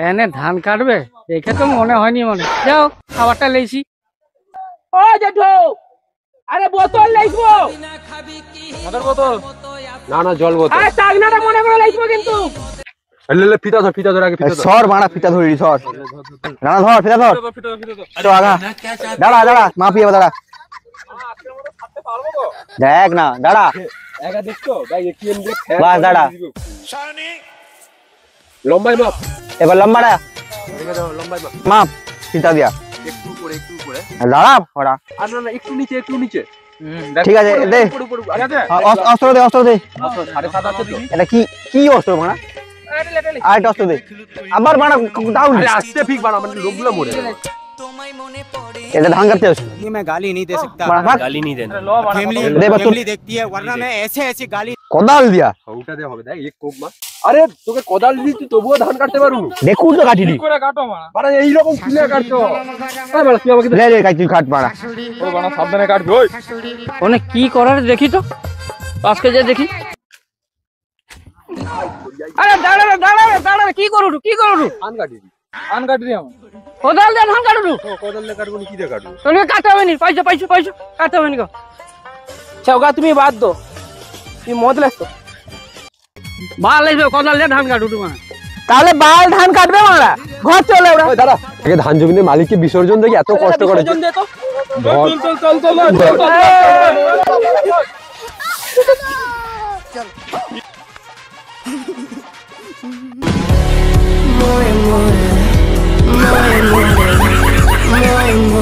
এনে ধান কাটবে দেখে তো মনে হয়নি মনে। যাও খাবারটা লেছি। ও জেঠু, আরে বোতল লাইবো। মদের বোতল না না জল বোতল। আরে চাগনাটা মনে করে লাইবো কিন্তু। লে ফিতা ধর আগে ফিতা ধর। সর মারা ফিতা ধরি সর। না ধর ফিতা ধর। তো আগা দাঁড়া দাঁড়া মাপিয়ে দাঁড়া। দেখ না দাঁড়া। একা দেখছো ভাই এটিএম দিয়ে বাস দাঁড়া। লম্বাই মাপ। এবার লম্বাটা দেখে দাও লম্বাই মাপ। মাপ ফিতা দিয়া। একটু উপরে একটু উপরে। দাঁড়া ওরা। আর না না একটু নিচে একটু নিচে। ঠিক আছে দে। আরে দে। অস্ত্র দে অস্ত্র দে। 7.5 আছে তো। এটা কি কি অস্ত্র মারা? আরেকটা অস্ত্র দে। আবার মারা ডাউন। আরে আস্তে ফিক বানা মানে লোকগুলো মরে যাবে। এটা ধান কাটতে আসছে। मैं गाली नहीं दे सकता। গালি नहीं देना। फैमिली देखती है वरना मैं ऐसे ऐसे गाली। কোদাল দিয়া ওটা দে হবে দেখ এক কোপ মার। আরে তোকে কোদাল দিই তুই তবুও ধান কাটতে পারবো। দেখুন তো কাটিনি। করে কাটো মা। আরে এই রকম কিলে কাটছো। আরে বাড়া তুই আমাকে লে লে কাটি কাট মারা। ও বানা সাবধানে কাটবি ওই। ওনে কি করার দেখি তো। পাঁচকে যে দেখি। আরে দাঁড়া দাঁড়া দাঁড়া কি করু কি করু? ধান কাটিবি। ধান কাটি রে আমার। কোদাল দিয়ে ধান কাটু। ও কোদাল দিয়ে কাটবো কি দিয়ে কাটবো? তোকে কাটতে হবে নি পয়সা পয়সা পয়সা কাটতে হবে নি গো। চাওগা তুমি বাদ দো, তুমি মদ লাইছো। ভাল লাগবে কোদাল দিয়ে ধান কাটু তোমার। তাহলে বাল ধান কাটবে মারা, ঘর চলে ওরা। ওই দাঁড়া আগে ধান জমিনের মালিককে বিসর্জন দেখি এত কষ্ট করে বিসর্জন দে তো। চল চল চল more and more